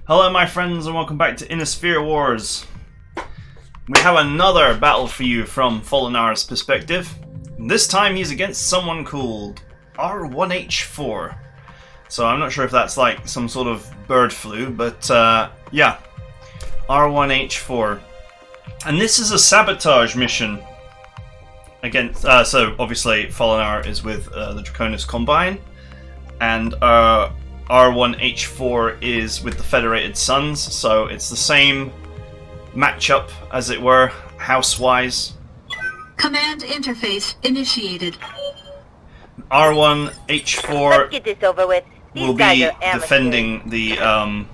Hello my friends and welcome back to Innisphere Wars. We have another battle for you from Fallonar's perspective. This time he's against someone called R1H4. So I'm not sure if that's like some sort of bird flu, but yeah, R1H4. And this is a sabotage mission against, so obviously Fallonar is with the Draconis Combine, and R1H4 is with the Federated Suns, so it's the same matchup, as it were, house-wise. Command interface initiated. R1H4 Let's get this over with. will be defending the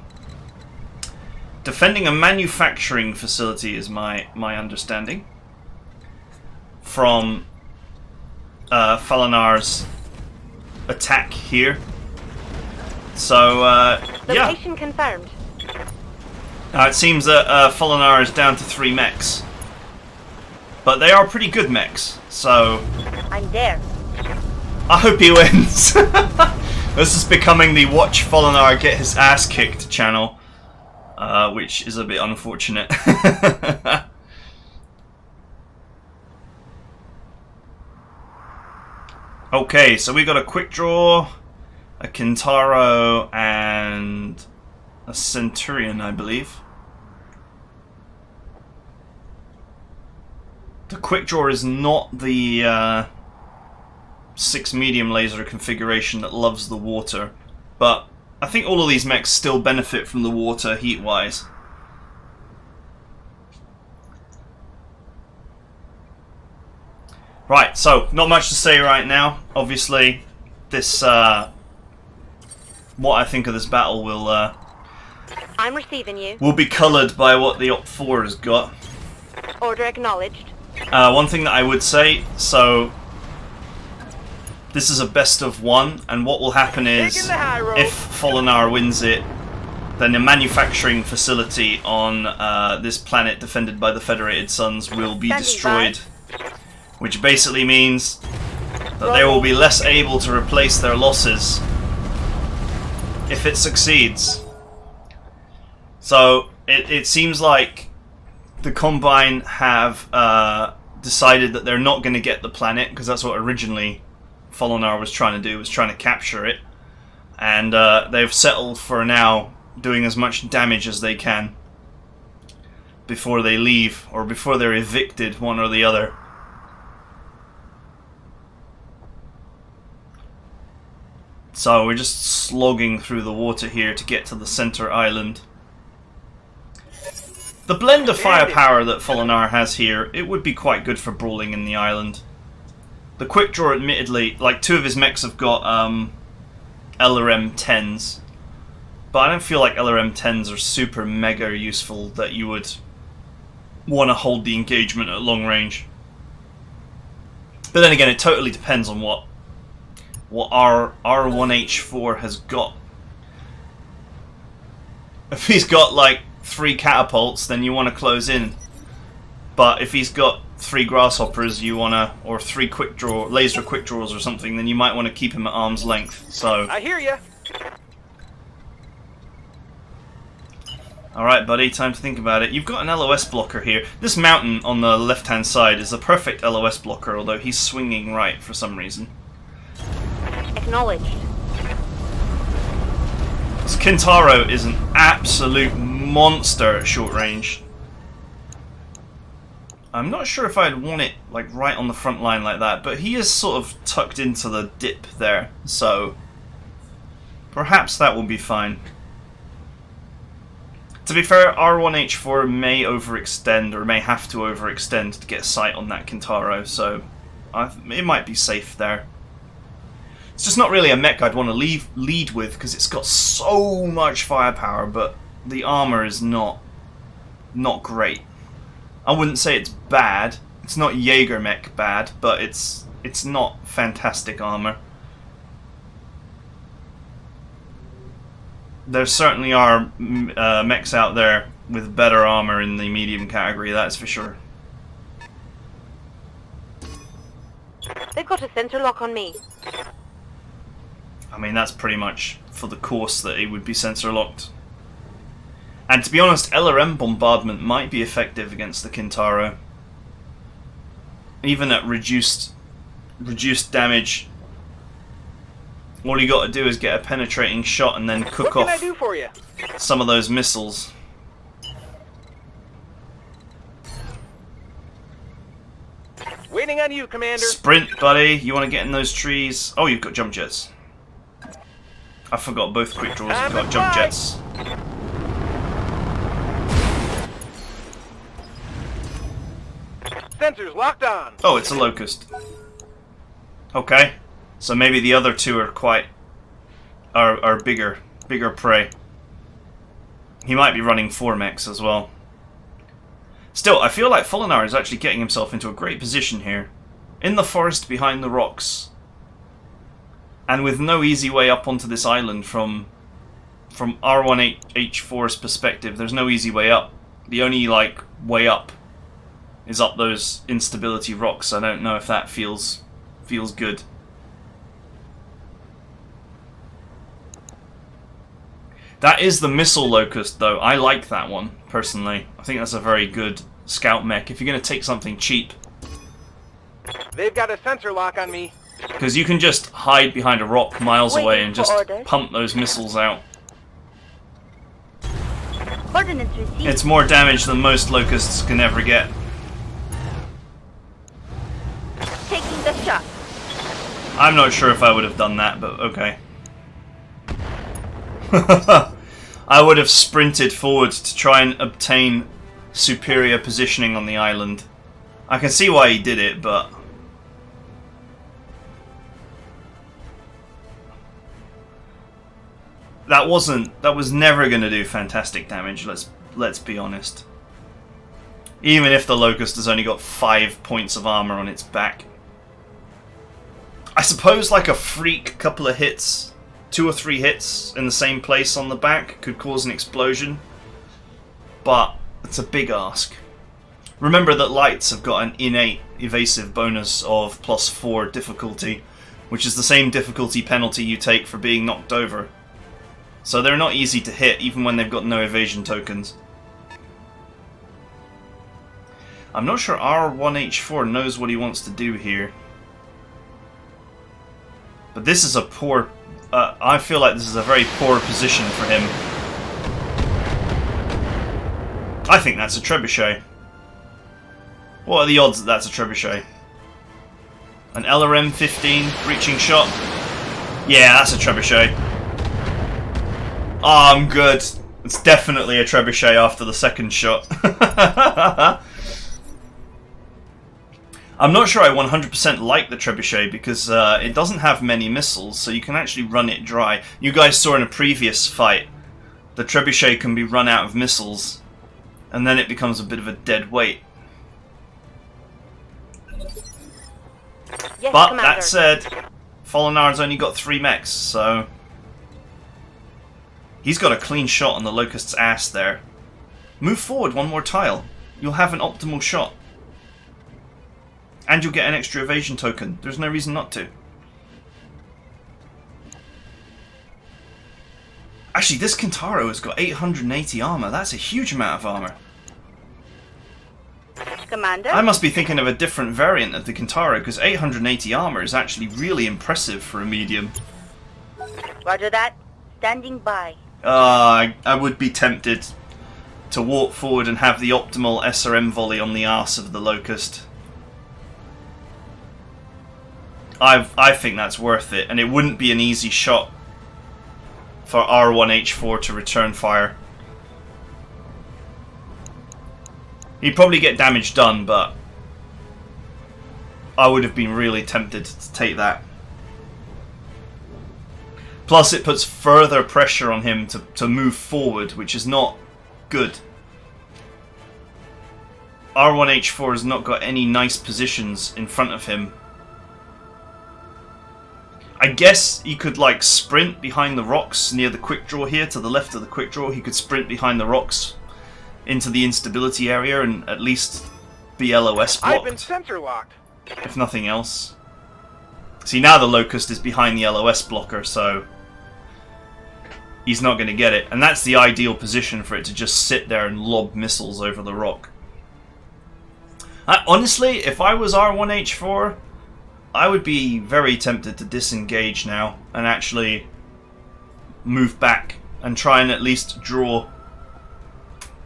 defending a manufacturing facility, is my understanding, from Fallonar's attack here. So yeah. Location confirmed. It seems that Fallonar is down to 3 mechs, but they are pretty good mechs. So I'm there. I hope he wins. This is becoming the Watch Fallonar Get His Ass Kicked channel, which is a bit unfortunate. Okay, so we got a quick draw, a Kintaro, and a Centurion, I believe. The quick draw is not the 6 medium laser configuration that loves the water, but I think all of these mechs still benefit from the water heat-wise. Right, so not much to say right now. Obviously, this what I think of this battle will I'm receiving you. will be coloured by what the Op 4 has got. Order acknowledged. One thing that I would say, so this is a best of 1, and what will happen is, if Fallonar wins it, then the manufacturing facility on this planet defended by the Federated Suns will be destroyed, which basically means that they will be less able to replace their losses if it succeeds. So it seems like the Combine have decided that they're not going to get the planet, because that's what originally Fallonar was trying to do, was trying to capture it, and they've settled for now doing as much damage as they can before they leave, or before they're evicted, one or the other. So we're just slogging through the water here to get to the center island. The blend of firepower that Fallonar has here, it would be quite good for brawling in the island. The quick draw, admittedly, like 2 of his mechs have got LRM-10s, but I don't feel like LRM-10s are super mega useful that you would want to hold the engagement at long range. But then again, it totally depends on what R1H4 has got. If he's got like 3 catapults, then you want to close in. But if he's got 3 grasshoppers, you wanna, or 3 quick draw laser quick draws or something, then you might want to keep him at arm's length. So I hear ya. Alright, buddy, time to think about it. You've got an LOS blocker here. This mountain on the left-hand side is a perfect LOS blocker, although he's swinging right for some reason. Acknowledged. This Kintaro is an absolute monster at short range. I'm not sure if I'd want it like right on the front line like that, but he is sort of tucked into the dip there, so perhaps that will be fine. To be fair, R1H4 may overextend, or may have to overextend to get sight on that Kintaro, so it might be safe there. It's just not really a mech I'd want to lead with, because it's got so much firepower, but the armor is not great. I wouldn't say it's bad. It's not Jaeger mech bad, but it's not fantastic armor. There certainly are mechs out there with better armor in the medium category, that's for sure. They've got a center lock on me. I mean, that's pretty much for the course that it would be sensor locked. And to be honest, LRM bombardment might be effective against the Kintaro. Even at reduced damage, all you got to do is get a penetrating shot and then cook off some of those missiles. Waiting on you, Commander. Sprint, buddy. You want to get in those trees? Oh, you've got jump jets. I forgot both quick draws have got jump jets. Sensors locked on. Oh, it's a locust. Okay, so maybe the other two are bigger prey. He might be running 4 mechs as well. Still, I feel like Fallonar is actually getting himself into a great position here. In the forest behind the rocks. And with no easy way up onto this island from R1H4's perspective, there's no easy way up. The only, like, way up is up those instability rocks. I don't know if that feels good. That is the missile locust, though. I like that one, personally. I think that's a very good scout mech. If you're going to take something cheap. They've got a sensor lock on me. Because you can just hide behind a rock miles away and just pump those missiles out. It's more damage than most locusts can ever get. Taking the shot. I'm not sure if I would have done that, but okay. I would have sprinted forward to try and obtain superior positioning on the island. I can see why he did it, but that was never going to do fantastic damage, let's be honest. Even if the Locust has only got 5 points of armor on its back. I suppose like a freak couple of hits, 2 or 3 hits in the same place on the back could cause an explosion. But it's a big ask. Remember that lights have got an innate evasive bonus of +4 difficulty, which is the same difficulty penalty you take for being knocked over. So they're not easy to hit, even when they've got no evasion tokens. I'm not sure R1H4 knows what he wants to do here. But this is a poor... I feel like this is a very poor position for him. I think that's a trebuchet. What are the odds that that's a trebuchet? An LRM 15 breaching shot? Yeah, that's a trebuchet. Oh, I'm good. It's definitely a trebuchet after the second shot. I'm not sure I 100% like the trebuchet because it doesn't have many missiles, so you can actually run it dry. You guys saw in a previous fight, the trebuchet can be run out of missiles, and then it becomes a bit of a dead weight. Yes, But Commander. that said, Falonar's only got 3 mechs, so he's got a clean shot on the Locust's ass there. Move forward 1 more tile. You'll have an optimal shot. And you'll get an extra evasion token. There's no reason not to. Actually, this Kintaro has got 880 armor. That's a huge amount of armor. Commander? I must be thinking of a different variant of the Kintaro, because 880 armor is actually really impressive for a medium. Roger that. Standing by. I would be tempted to walk forward and have the optimal SRM volley on the arse of the Locust. I think that's worth it, and it wouldn't be an easy shot for R1H4 to return fire. He'd probably get damage done, but I would have been really tempted to take that. Plus it puts further pressure on him to move forward, which is not good. R1H4 has not got any nice positions in front of him. I guess he could like sprint behind the rocks near the quick draw here, to the left of the quick draw. He could sprint behind the rocks into the instability area and at least be LOS blocked. I've been sensor locked. If nothing else. See, now the Locust is behind the LOS blocker, so he's not going to get it. And that's the ideal position for it to just sit there and lob missiles over the rock. Honestly, if I was R1H4, I would be very tempted to disengage now and actually move back and try and at least draw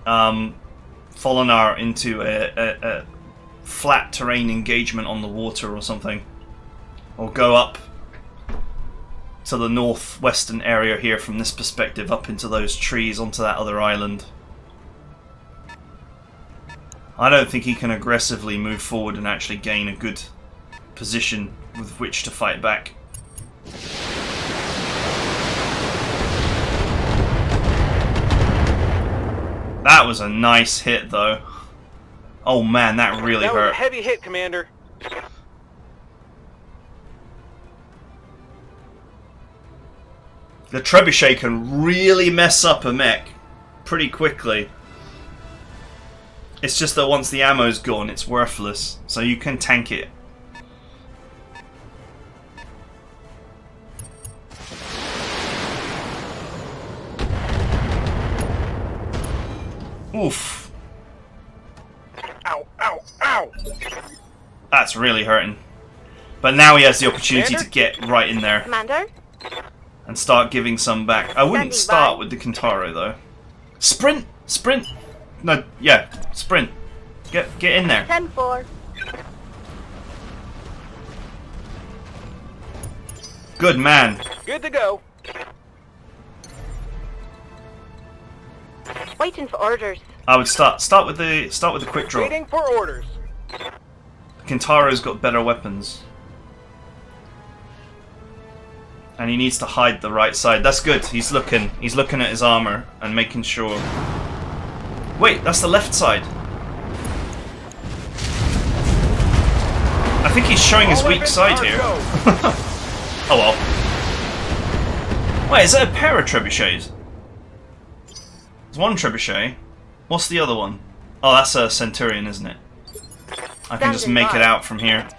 Fallonar into a flat terrain engagement on the water or something. Or go up to the northwestern area here from this perspective, up into those trees onto that other island. I don't think he can aggressively move forward and actually gain a good position with which to fight back. That was a nice hit though. Oh man, that really hurt. That was a heavy hit, Commander. The trebuchet can really mess up a mech pretty quickly. It's just that once the ammo's gone, it's worthless. So you can tank it. Oof. Ow, ow, ow! That's really hurting. But now he has the opportunity to get right in there. Commander? And start giving some back. I wouldn't start with the Kintaro though. Sprint! Sprint! No, yeah, sprint. Get in there. 10-4. Good man. Good to go. Waiting for orders. I would start with the quick draw. Waiting for orders. Kintaro's got better weapons. And he needs to hide the right side. That's good. He's looking at his armor and making sure. Wait, that's the left side. I think he's showing his weak side here. Oh well. Wait, is that a pair of trebuchets? There's one trebuchet. What's the other one? Oh, that's a Centurion, isn't it? I can just make it out from here.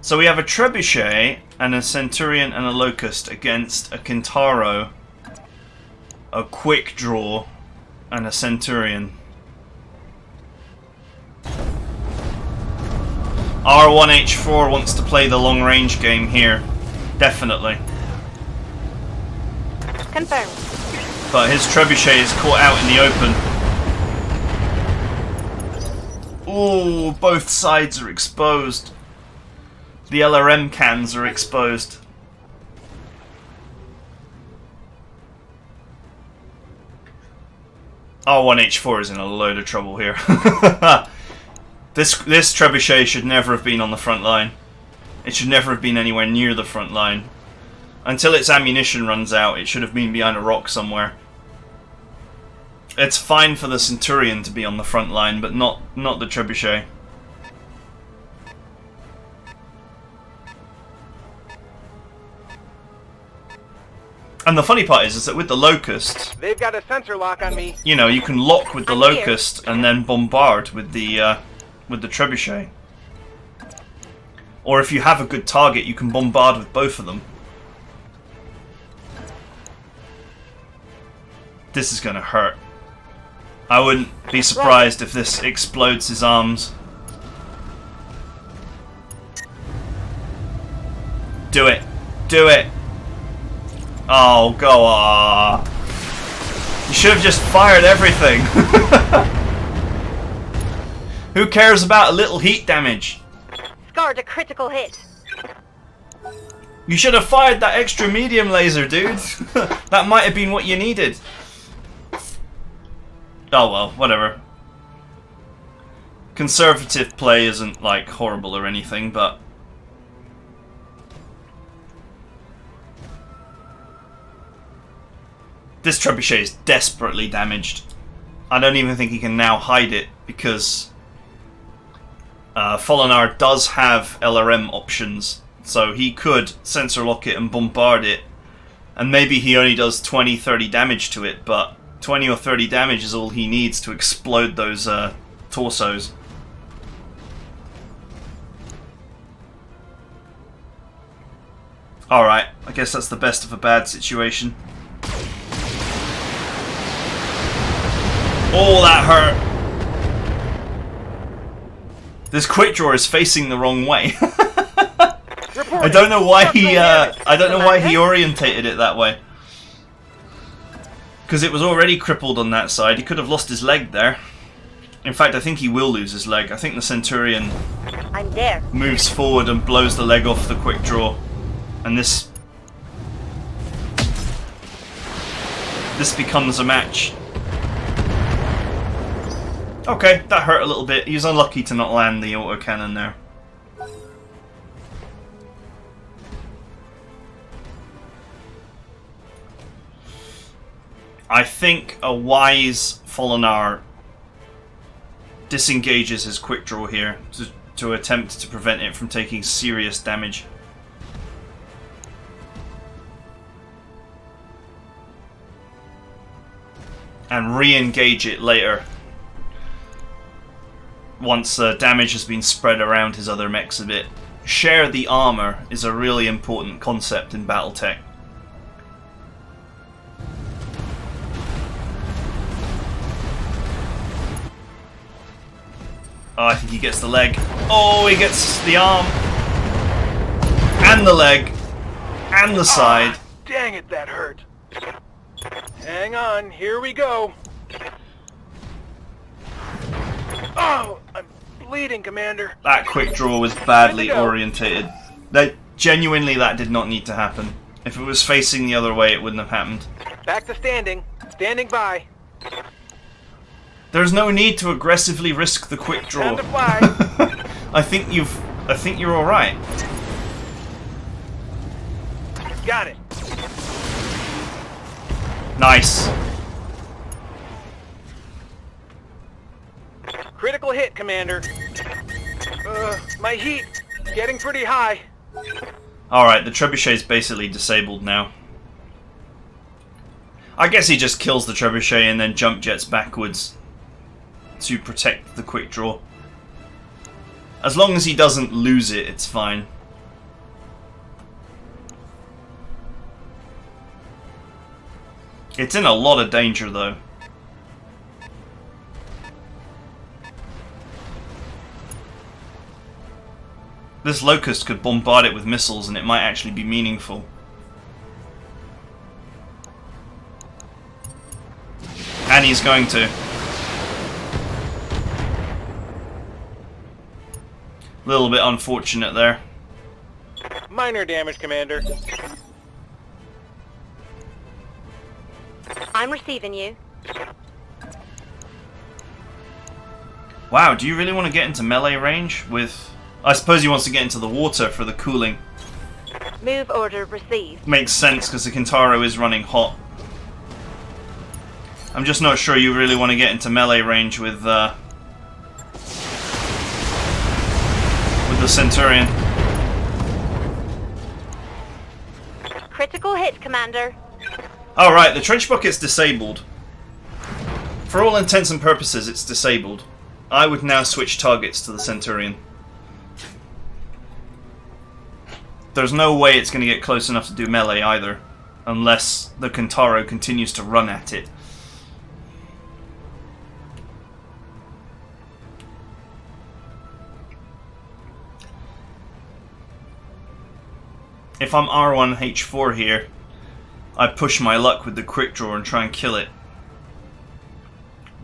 So we have a trebuchet and a Centurion and a Locust against a Kintaro, a quick draw, and a Centurion. R1H4 wants to play the long range game here, definitely. Confirmed. But his trebuchet is caught out in the open. Ooh, both sides are exposed. The LRM cans are exposed. R1H4 is in a load of trouble here. This trebuchet should never have been on the front line. It should never have been anywhere near the front line. Until its ammunition runs out, it should have been behind a rock somewhere. It's fine for the Centurion to be on the front line, but not the trebuchet. And the funny part is that with the Locust, They've got a sensor lock on me. you know, you can lock with the Locust and then bombard with the trebuchet. Or if you have a good target, you can bombard with both of them. This is gonna hurt. I wouldn't be surprised if this explodes his arms. Do it. Do it. Oh, go on. You should have just fired everything. Who cares about a little heat damage? Scored a critical hit. You should have fired that extra medium laser, dude. That might have been what you needed. Oh well, whatever. Conservative play isn't, like, horrible or anything, but... this trebuchet is desperately damaged. I don't even think he can now hide it, because... Fallonar does have LRM options, so he could sensor lock it and bombard it, and maybe he only does 20-30 damage to it, but 20 or 30 damage is all he needs to explode those torsos. Alright, I guess that's the best of a bad situation. Oh, that hurt! This quick draw is facing the wrong way. I don't know why he orientated it that way. Because it was already crippled on that side. He could have lost his leg there. In fact, I think he will lose his leg. I think the Centurion I'm there. moves forward and blows the leg off the quick draw. And this becomes a match. Okay, that hurt a little bit. He was unlucky to not land the autocannon there. I think a wise Fallonar disengages his quick draw here to attempt to prevent it from taking serious damage. And re-engage it later once damage has been spread around his other mechs a bit. Share the armor is a really important concept in Battletech. Oh, I think he gets the leg. Oh, he gets the arm. And the leg. And the side. Dang it, that hurt. Hang on, here we go. Oh, I'm bleeding, Commander. That quick draw was badly orientated. Genuinely, that did not need to happen. If it was facing the other way, it wouldn't have happened. Back to standing. Standing by. There's no need to aggressively risk the quick draw. Time to fly. I think you're all right. Got it. Nice. Critical hit, Commander. My heat getting pretty high. Alright, the trebuchet's basically disabled now. I guess he just kills the trebuchet and then jump jets backwards to protect the quick draw. As long as he doesn't lose it, it's fine. It's in a lot of danger though. This Locust could bombard it with missiles and it might actually be meaningful. And he's going to. A little bit unfortunate there. Minor damage, Commander. I'm receiving you. Wow, do you really want to get into melee range with... I suppose he wants to get into the water for the cooling. Move order received. Makes sense because the Kintaro is running hot. I'm just not sure you really want to get into melee range with the Centurion. Critical hit, Commander. Alright, the trench bucket's disabled. For all intents and purposes, it's disabled. I would now switch targets to the Centurion. There's no way it's going to get close enough to do melee either, unless the Kintaro continues to run at it. If I'm R1H4 here, I push my luck with the quick draw and try and kill it.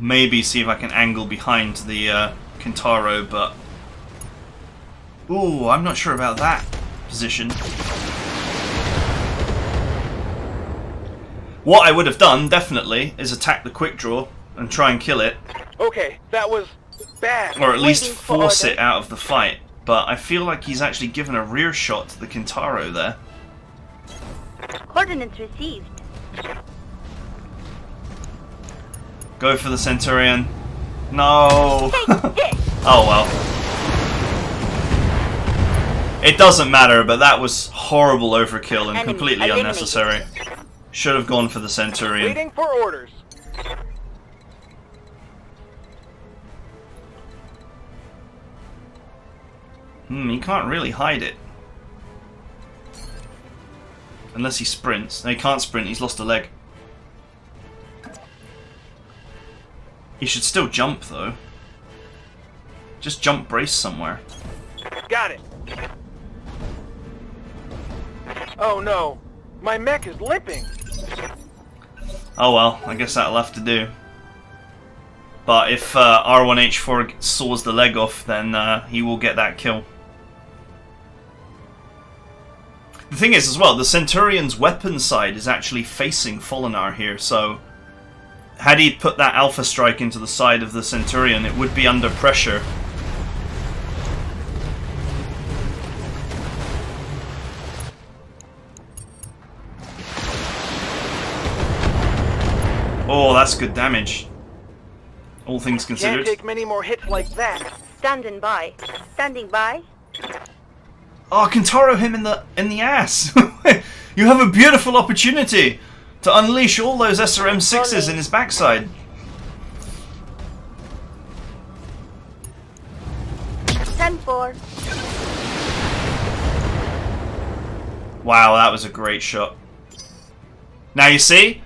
Maybe see if I can angle behind the Kintaro, but... Ooh, I'm not sure about that position. What I would have done, definitely, is attack the quick draw and try and kill it. Okay, that was bad. Or at least Waiting for force order. it out of the fight. But I feel like he's actually given a rear shot to the Kintaro there. Coordinates received. Go for the Centurion. No! Take this. Oh well. It doesn't matter, but that was horrible overkill and Enemy completely eliminated. unnecessary. Should have gone for the Centurion. Waiting for orders. He can't really hide it. Unless he sprints. No, he can't sprint, he's lost a leg. He should still jump, though. Just jump brace somewhere. Got it. Oh no, my mech is limping. Oh well, I guess that'll have to do. But if R1H4 saws the leg off, then he will get that kill. The thing is, as well, the Centurion's weapon side is actually facing Fallonar here, so had he put that Alpha Strike into the side of the Centurion, it would be under pressure. Oh, that's good damage. All things considered. Can't take many more hits like that. Standing by. Standing by. Oh, Kentaro him in the ass. You have a beautiful opportunity to unleash all those SRM6s in his backside. 10-4. Wow, that was a great shot. Now you see,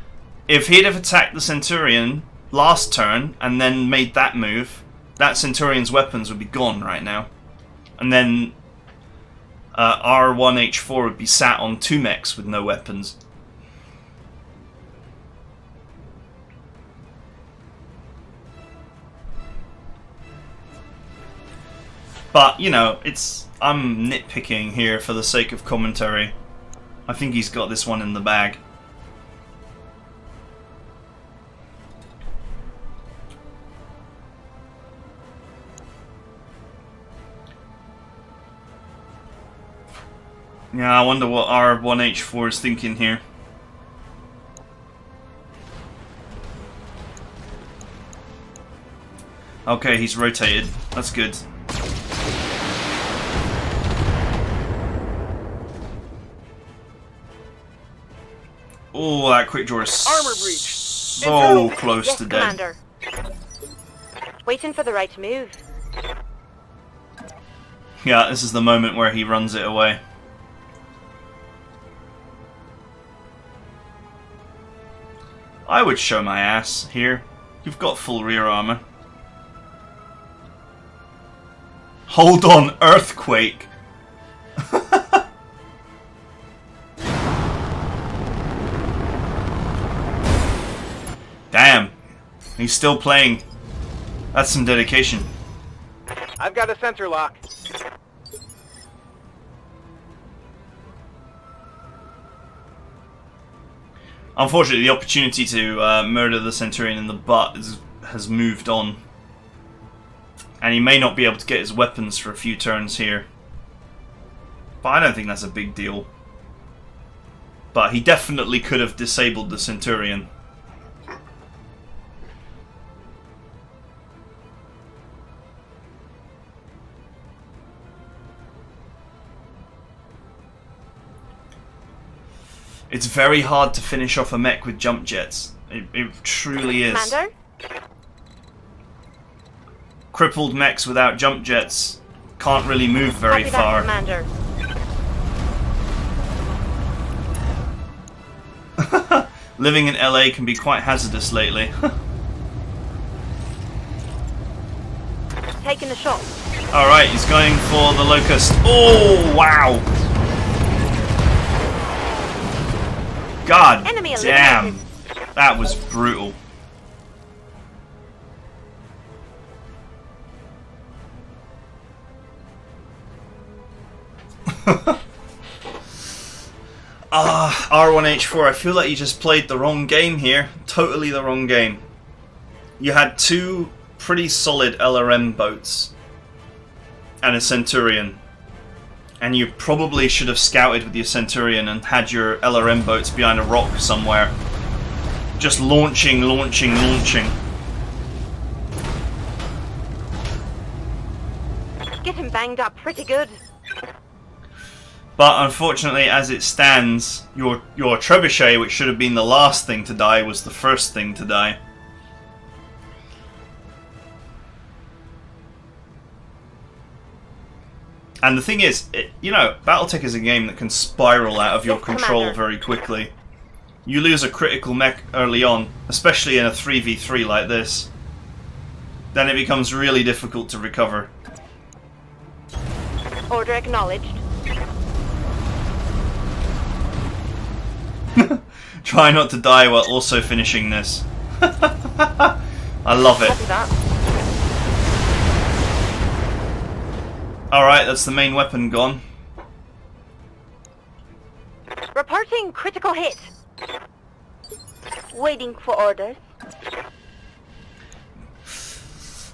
if he'd have attacked the Centurion last turn and then made that move, that Centurion's weapons would be gone right now. And then R1H4 would be sat on 2 mechs with no weapons. But, you know, I'm nitpicking here for the sake of commentary. I think he's got this one in the bag. Yeah, I wonder what R1H4 is thinking here. Okay, he's rotated. That's good. Oh, that quick draw is Armor breach. so close Yes, to dead. Commander. Waiting for the right move. Yeah, this is the moment where he runs it away. I would show my ass here. You've got full rear armor. Hold on, earthquake. Damn, he's still playing. That's some dedication. I've got a sensor lock. Unfortunately, the opportunity to murder the Centurion in the butt has moved on. And he may not be able to get his weapons for a few turns here. But I don't think that's a big deal. But he definitely could have disabled the Centurion. It's very hard to finish off a mech with jump jets. It truly is. Commander? Crippled mechs without jump jets can't really move very Copy far. that, Commander. Living in LA can be quite hazardous lately. Taking the shot. Alright, he's going for the Locust. Oh, wow! God Enemy damn! eliminated. That was brutal. R1H4, I feel like you just played the wrong game here. Totally the wrong game. You had 2 pretty solid LRM boats and a Centurion. And you probably should have scouted with your Centurion and had your LRM boats behind a rock somewhere. Just launching. Getting banged up pretty good. But unfortunately, as it stands, your trebuchet, which should have been the last thing to die, was the first thing to die. And the thing is, you know, BattleTech is a game that can spiral out of your Yes, control Commander. very quickly. You lose a critical mech early on, especially in a 3v3 like this, then it becomes really difficult to recover. Order acknowledged. Try not to die while also finishing this. I love it. Copy that. Alright, that's the main weapon gone. Reporting critical hit. Waiting for orders.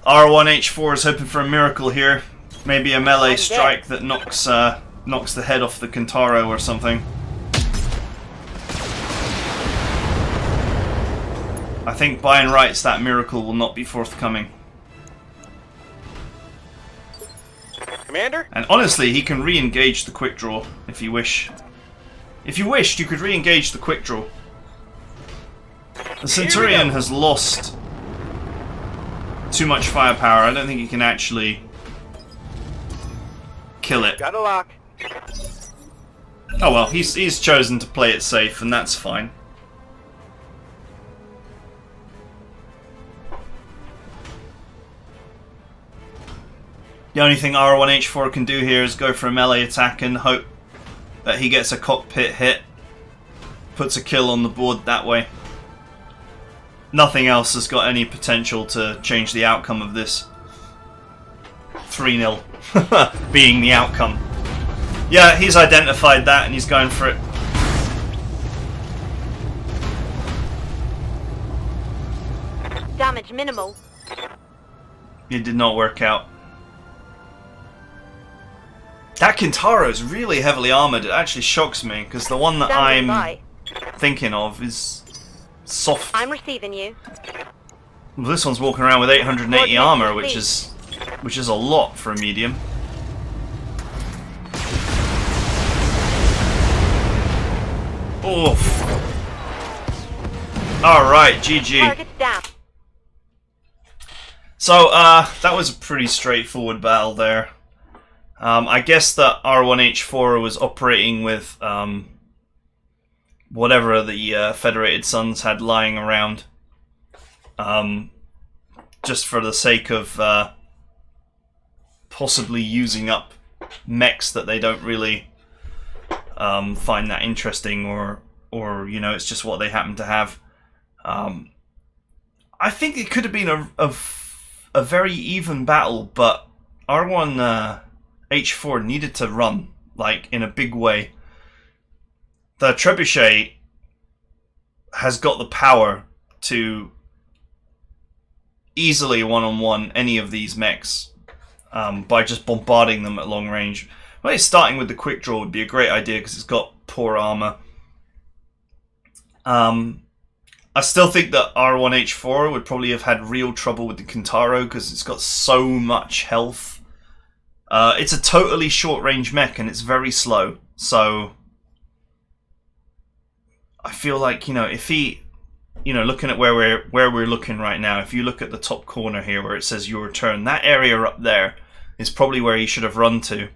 R1H4 is hoping for a miracle here. Maybe a melee I'm strike that knocks the head off the Kintaro or something. I think by and rights that miracle will not be forthcoming. Commander? And honestly, he can re-engage the quick draw if you wish. If you wished, you could re-engage the quick draw. The Centurion has lost too much firepower. I don't think he can actually kill it. Got a lock. Oh well, he's chosen to play it safe, and that's fine. The only thing R1H4 can do here is go for a melee attack and hope that he gets a cockpit hit, puts a kill on the board that way. Nothing else has got any potential to change the outcome of this. 3-0 being the outcome. Yeah, he's identified that and he's going for it. Damage minimal. It did not work out. That Kintaro is really heavily armoured. It actually shocks me, because the one that Standing I'm by. thinking of is soft. I'm receiving you. Well, this one's walking around with 880 armour, which Coordinates is a lot for a medium. Oof. Alright, GG. Targets down. So, that was a pretty straightforward battle there. I guess that R1H4 was operating with whatever the Federated Suns had lying around, just for the sake of possibly using up mechs that they don't really find that interesting, or you know, it's just what they happen to have. I think it could have been a very even battle, but R1H4 needed to run, like, in a big way. The Trebuchet has got the power to easily one-on-one any of these mechs by just bombarding them at long range. Well, starting with the quick draw would be a great idea because it's got poor armor. I still think that R1H4 would probably have had real trouble with the Kintaro because it's got so much health. It's a totally short-range mech and it's very slow, so I feel like, you know, if he, you know, looking at where we're looking right now, if you look at the top corner here where it says your turn, that area up there is probably where he should have run to,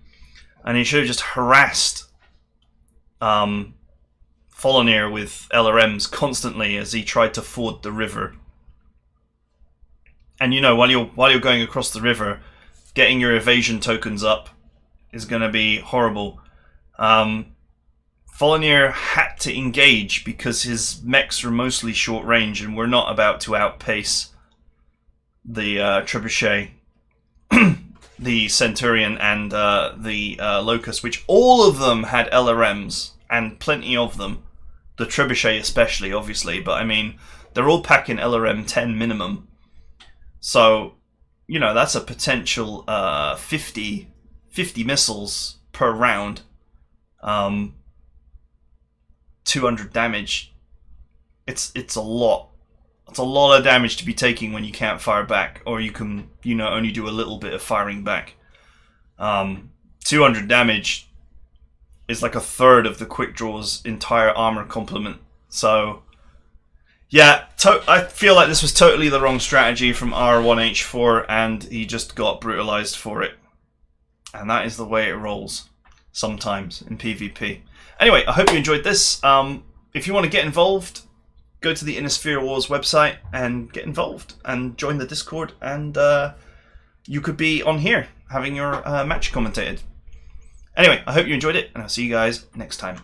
and he should have just harassed Fallonar with LRMs constantly as he tried to ford the river. And you know, while you're going across the river, getting your evasion tokens up is going to be horrible. Fallonar had to engage because his mechs are mostly short range and we're not about to outpace the Trebuchet, the Centurion, and the Locust, which all of them had LRMs, and plenty of them. The Trebuchet especially, obviously, but I mean, they're all packing LRM 10 minimum. So, you know, that's a potential 50 missiles per round. 200 damage. It's a lot. It's a lot of damage to be taking when you can't fire back, or you can, you know, only do a little bit of firing back. 200 damage is like a third of the quick draw's entire armor complement. So, yeah, I feel like this was totally the wrong strategy from R1H4, and he just got brutalized for it. And that is the way it rolls sometimes in PvP. Anyway, I hope you enjoyed this. If you want to get involved, go to the Innisphere Wars website and get involved and join the Discord, and you could be on here having your match commentated. Anyway, I hope you enjoyed it, and I'll see you guys next time.